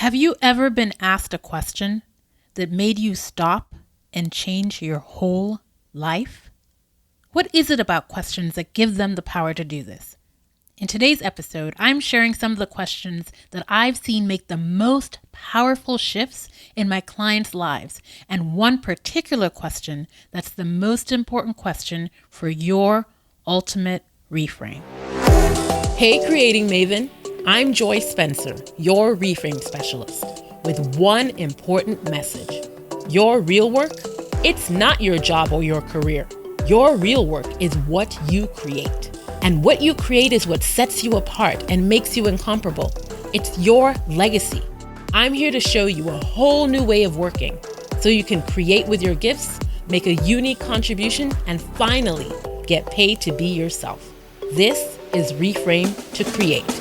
Have you ever been asked a question that made you stop and change your whole life? What is it about questions that give them the power to do this? In today's episode, I'm sharing some of the questions that I've seen make the most powerful shifts in my clients' lives, and one particular question that's the most important question for your ultimate reframe. Hey, Creating Maven. I'm Joy Spencer, your reframe specialist, with one important message. Your real work, it's not your job or your career. Your real work is what you create. And what you create is what sets you apart and makes you incomparable. It's your legacy. I'm here to show you a whole new way of working so you can create with your gifts, make a unique contribution, and finally get paid to be yourself. This is Reframe to Create.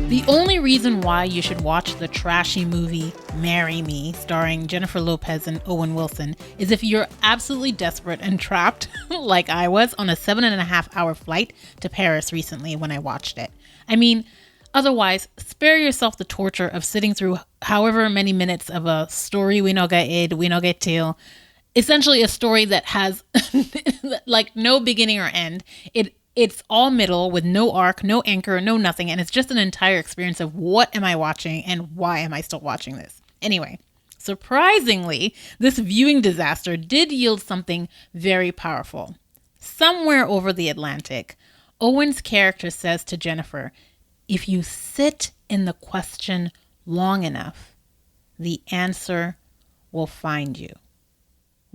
The only reason why you should watch the trashy movie Marry Me, starring Jennifer Lopez and Owen Wilson, is if you're absolutely desperate and trapped, like I was, on a 7.5-hour flight to Paris recently when I watched it. I mean, otherwise, spare yourself the torture of sitting through however many minutes of a story we no get id, we no get till, essentially a story that has like no beginning or end. It's all middle with no arc, no anchor, no nothing. And it's just an entire experience of what am I watching and why am I still watching this? Anyway, surprisingly, this viewing disaster did yield something very powerful. Somewhere over the Atlantic, Owen's character says to Jennifer, if you sit in the question long enough, the answer will find you.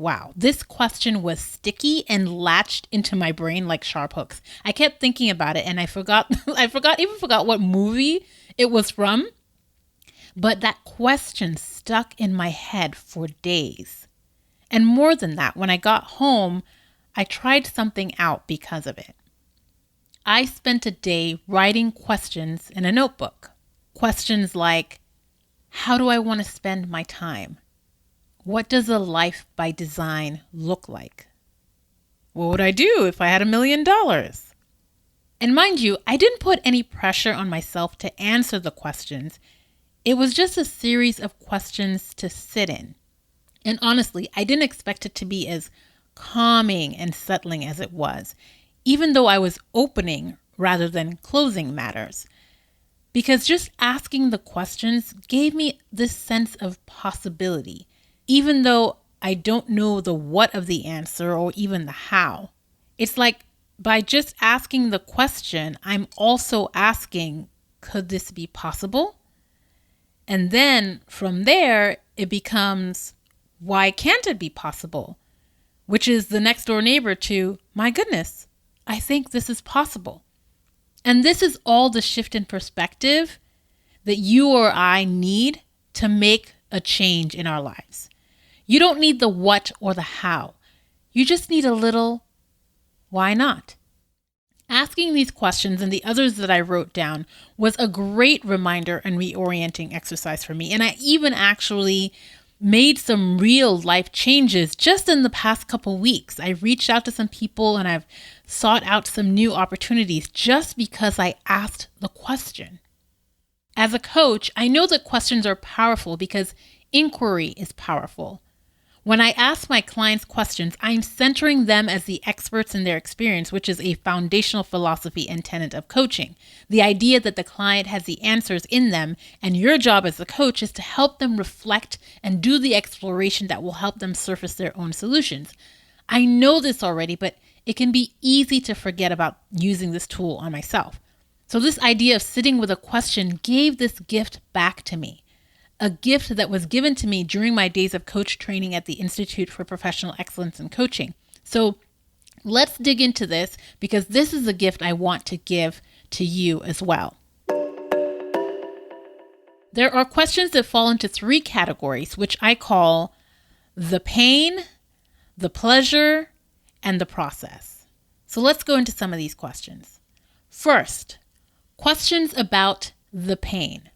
Wow, this question was sticky and latched into my brain like sharp hooks. I kept thinking about it and I forgot what movie it was from. But that question stuck in my head for days. And more than that, when I got home, I tried something out because of it. I spent a day writing questions in a notebook. Questions like, how do I want to spend my time? What does a life by design look like? What would I do if I had $1 million? And mind you, I didn't put any pressure on myself to answer the questions. It was just a series of questions to sit in. And honestly, I didn't expect it to be as calming and settling as it was, even though I was opening rather than closing matters. Because just asking the questions gave me this sense of possibility. Even though I don't know the what of the answer or even the how. It's like by just asking the question, I'm also asking, could this be possible? And then from there, it becomes, why can't it be possible? Which is the next door neighbor to, my goodness, I think this is possible. And this is all the shift in perspective that you or I need to make a change in our lives. You don't need the what or the how. You just need a little, why not? Asking these questions and the others that I wrote down was a great reminder and reorienting exercise for me. And I even actually made some real life changes just in the past couple weeks. I reached out to some people and I've sought out some new opportunities just because I asked the question. As a coach, I know that questions are powerful because inquiry is powerful. When I ask my clients questions, I'm centering them as the experts in their experience, which is a foundational philosophy and tenet of coaching. The idea that the client has the answers in them, and your job as the coach is to help them reflect and do the exploration that will help them surface their own solutions. I know this already, but it can be easy to forget about using this tool on myself. So this idea of sitting with a question gave this gift back to me. A gift that was given to me during my days of coach training at the Institute for Professional Excellence in Coaching. So let's dig into this because this is a gift I want to give to you as well. There are questions that fall into 3 categories, which I call the pain, the pleasure, and the process. So let's go into some of these questions. First, questions about the pain.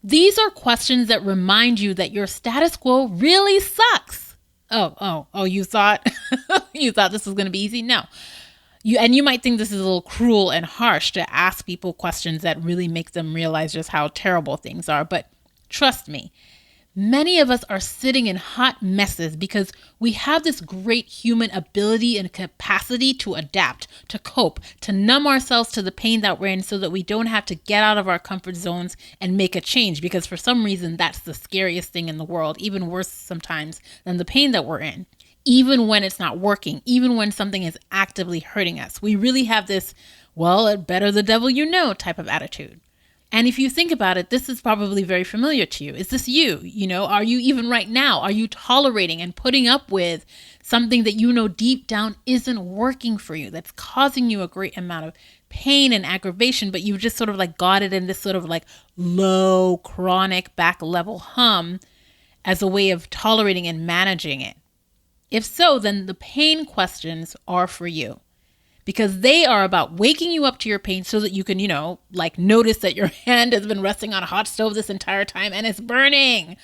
These are questions that remind you that your status quo really sucks. Oh, you thought this was going to be easy? No. You might think this is a little cruel and harsh to ask people questions that really make them realize just how terrible things are, but trust me, many of us are sitting in hot messes because we have this great human ability and capacity to adapt, to cope, to numb ourselves to the pain that we're in so that we don't have to get out of our comfort zones and make a change, because for some reason that's the scariest thing in the world, even worse sometimes than the pain that we're in. Even when it's not working, even when something is actively hurting us, we really have this, well, better the devil you know type of attitude. And if you think about it, this is probably very familiar to you. Is this you? Are you even right now? Are you tolerating and putting up with something that you know deep down isn't working for you, that's causing you a great amount of pain and aggravation, but you've just sort of like got it in this sort of like low, chronic, back level hum as a way of tolerating and managing it? If so, then the pain questions are for you, because they are about waking you up to your pain so that you can, notice that your hand has been resting on a hot stove this entire time and it's burning,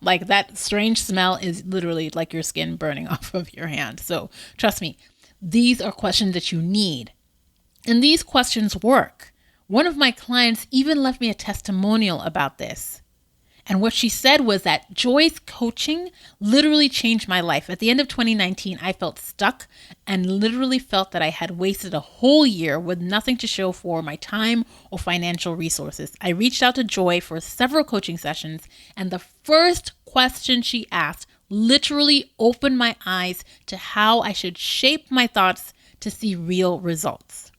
like that strange smell is literally like your skin burning off of your hand. So trust me, these are questions that you need. And these questions work. One of my clients even left me a testimonial about this. And what she said was that Joy's coaching literally changed my life. At the end of 2019, I felt stuck and literally felt that I had wasted a whole year with nothing to show for my time or financial resources. I reached out to Joy for several coaching sessions, and the first question she asked literally opened my eyes to how I should shape my thoughts to see real results.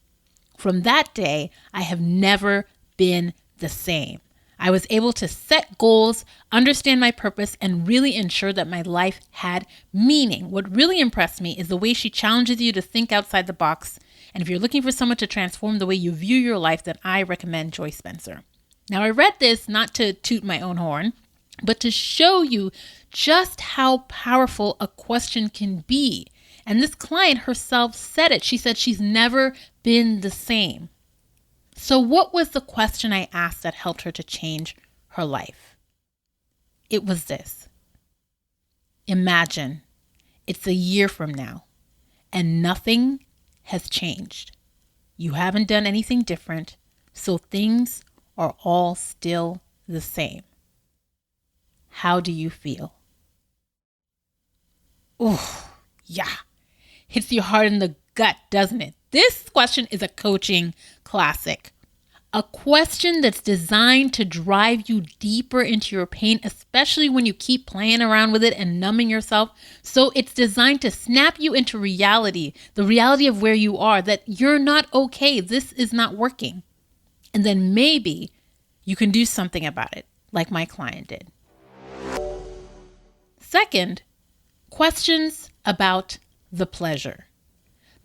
From that day, I have never been the same. I was able to set goals, understand my purpose, and really ensure that my life had meaning. What really impressed me is the way she challenges you to think outside the box. And if you're looking for someone to transform the way you view your life, then I recommend Joy Spencer. Now, I read this not to toot my own horn, but to show you just how powerful a question can be. And this client herself said it. She said she's never been the same. So what was the question I asked that helped her to change her life? It was this. Imagine it's a year from now and nothing has changed. You haven't done anything different, so things are all still the same. How do you feel? Oh, yeah. Hits your heart in the gut, doesn't it? This question is a coaching classic. A question that's designed to drive you deeper into your pain, especially when you keep playing around with it and numbing yourself. So it's designed to snap you into reality, the reality of where you are, that you're not okay. This is not working. And then maybe you can do something about it, like my client did. Second, questions about the pleasure.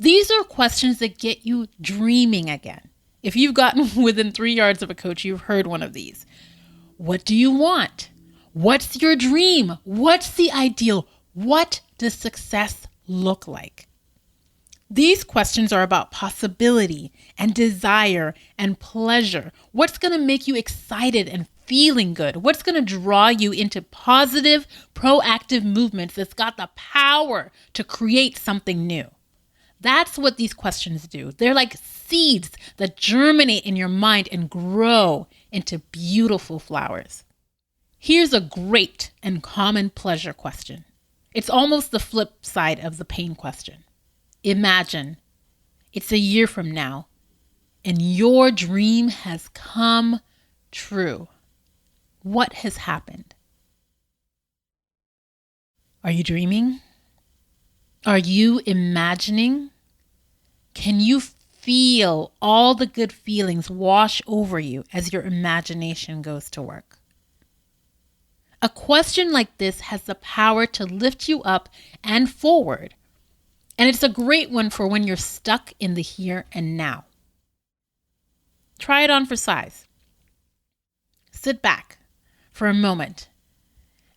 These are questions that get you dreaming again. If you've gotten within 3 yards of a coach, you've heard one of these. What do you want? What's your dream? What's the ideal? What does success look like? These questions are about possibility and desire and pleasure. What's going to make you excited and feeling good? What's going to draw you into positive, proactive movements that's got the power to create something new? That's what these questions do. They're like seeds that germinate in your mind and grow into beautiful flowers. Here's a great and common pleasure question. It's almost the flip side of the pain question. Imagine it's a year from now and your dream has come true. What has happened? Are you dreaming? Are you imagining? Can you feel all the good feelings wash over you as your imagination goes to work? A question like this has the power to lift you up and forward. And it's a great one for when you're stuck in the here and now. Try it on for size. Sit back for a moment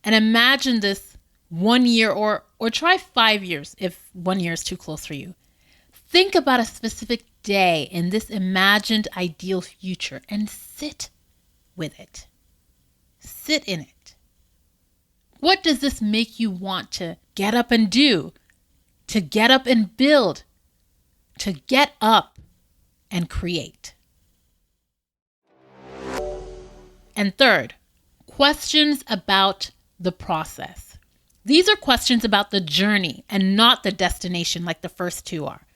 and imagine this 1 year or try 5 years if 1 year is too close for you. Think about a specific day in this imagined ideal future and sit with it. Sit in it. What does this make you want to get up and do? To get up and build? to get up and create. And third, questions about the process. These are questions about the journey and not the destination like the first two are.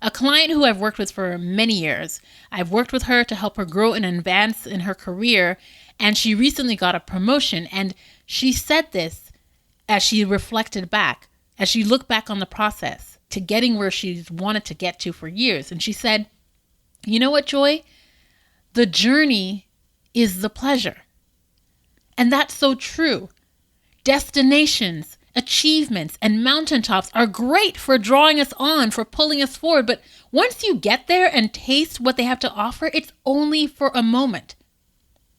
A client who I've worked with for many years, I've worked with her to help her grow and advance in her career, and she recently got a promotion. And she said this as she reflected back, as she looked back on the process to getting where she's wanted to get to for years. And she said, you know what, Joy? The journey is the pleasure. And that's so true. Destinations, achievements, and mountaintops are great for drawing us on, for pulling us forward. But once you get there and taste what they have to offer, it's only for a moment.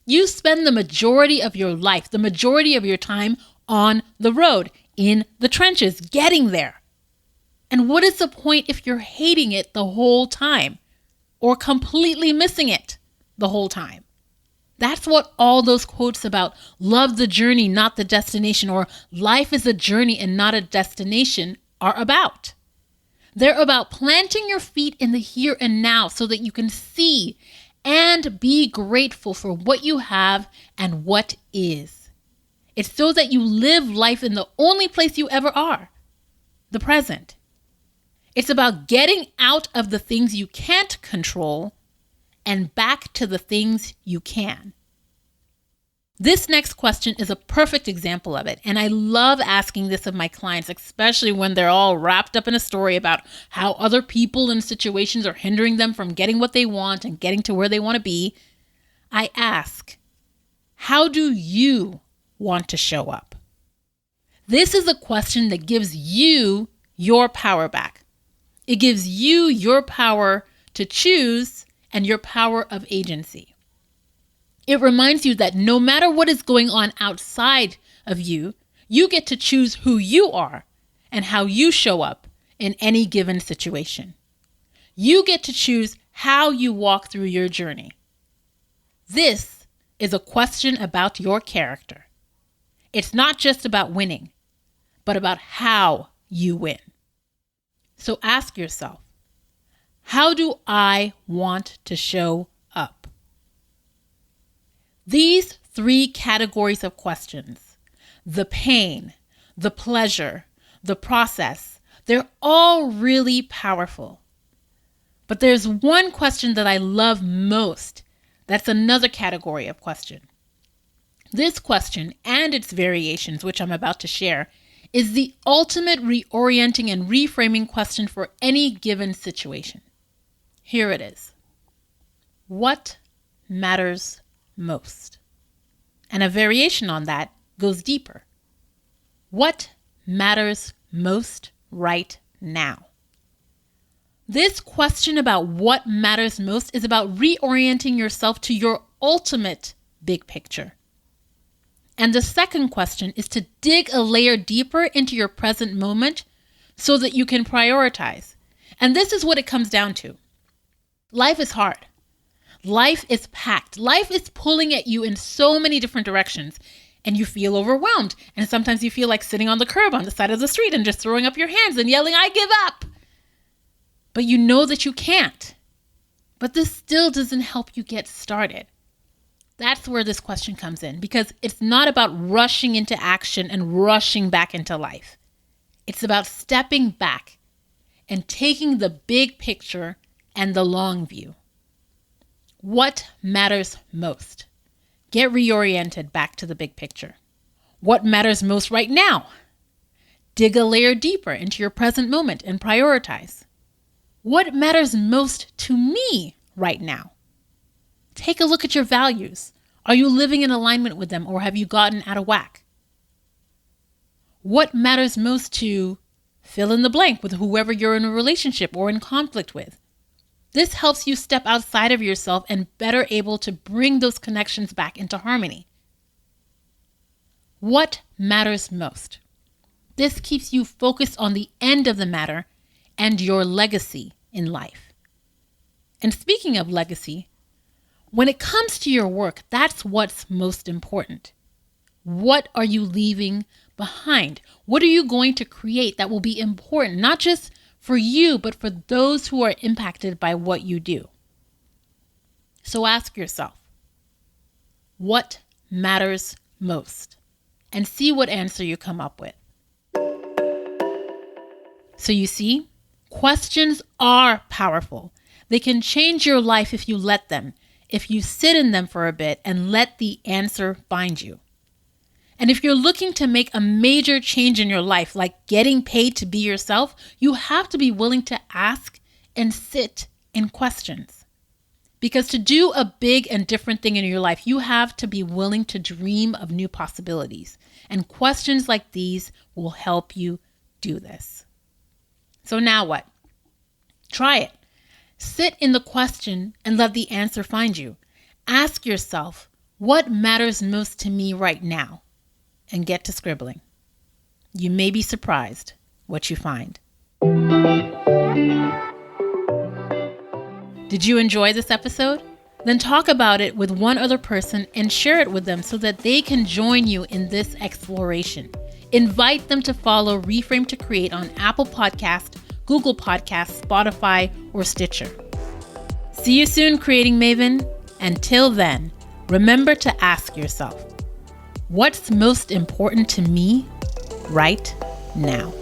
You spend the majority of your life, the majority of your time on the road, in the trenches, getting there. And what is the point if you're hating it the whole time or completely missing it the whole time? That's what all those quotes about love the journey, not the destination, or life is a journey and not a destination are about. They're about planting your feet in the here and now so that you can see and be grateful for what you have and what is. It's so that you live life in the only place you ever are, the present. It's about getting out of the things you can't control and back to the things you can. This next question is a perfect example of it, and I love asking this of my clients, especially when they're all wrapped up in a story about how other people and situations are hindering them from getting what they want and getting to where they want to be. I ask, how do you want to show up? This is a question that gives you your power back. It gives you your power to choose and your power of agency. It reminds you that no matter what is going on outside of you, you get to choose who you are and how you show up in any given situation. You get to choose how you walk through your journey. This is a question about your character. It's not just about winning, but about how you win. So ask yourself, how do I want to show up? These three categories of questions, the pain, the pleasure, the process, they're all really powerful. But there's one question that I love most. That's another category of question. This question and its variations, which I'm about to share, is the ultimate reorienting and reframing question for any given situation. Here it is. What matters most? And a variation on that goes deeper. What matters most right now? This question about what matters most is about reorienting yourself to your ultimate big picture. And the second question is to dig a layer deeper into your present moment so that you can prioritize. And this is what it comes down to. Life is hard. Life is packed. Life is pulling at you in so many different directions, and you feel overwhelmed. And sometimes you feel like sitting on the curb on the side of the street and just throwing up your hands and yelling, I give up. But you know that you can't. But this still doesn't help you get started. That's where this question comes in, because it's not about rushing into action and rushing back into life. It's about stepping back and taking the big picture and the long view. What matters most? Get reoriented back to the big picture. What matters most right now? Dig a layer deeper into your present moment and prioritize. What matters most to me right now? Take a look at your values. Are you living in alignment with them, or have you gotten out of whack? What matters most to fill in the blank with whoever you're in a relationship or in conflict with? This helps you step outside of yourself and better able to bring those connections back into harmony. What matters most? This keeps you focused on the end of the matter and your legacy in life. And speaking of legacy, when it comes to your work, that's what's most important. What are you leaving behind? What are you going to create that will be important, not just for you, but for those who are impacted by what you do. So ask yourself, what matters most? And see what answer you come up with. So you see, questions are powerful. They can change your life if you let them, if you sit in them for a bit and let the answer find you. And if you're looking to make a major change in your life, like getting paid to be yourself, you have to be willing to ask and sit in questions. Because to do a big and different thing in your life, you have to be willing to dream of new possibilities. And questions like these will help you do this. So now what? Try it. Sit in the question and let the answer find you. Ask yourself, what matters most to me right now? And get to scribbling. You may be surprised what you find. Did you enjoy this episode? Then talk about it with one other person and share it with them so that they can join you in this exploration. Invite them to follow Reframe to Create on Apple Podcast, Google Podcasts, Spotify, or Stitcher. See you soon, Creating Maven. Until then, remember to ask yourself, what's most important to me right now?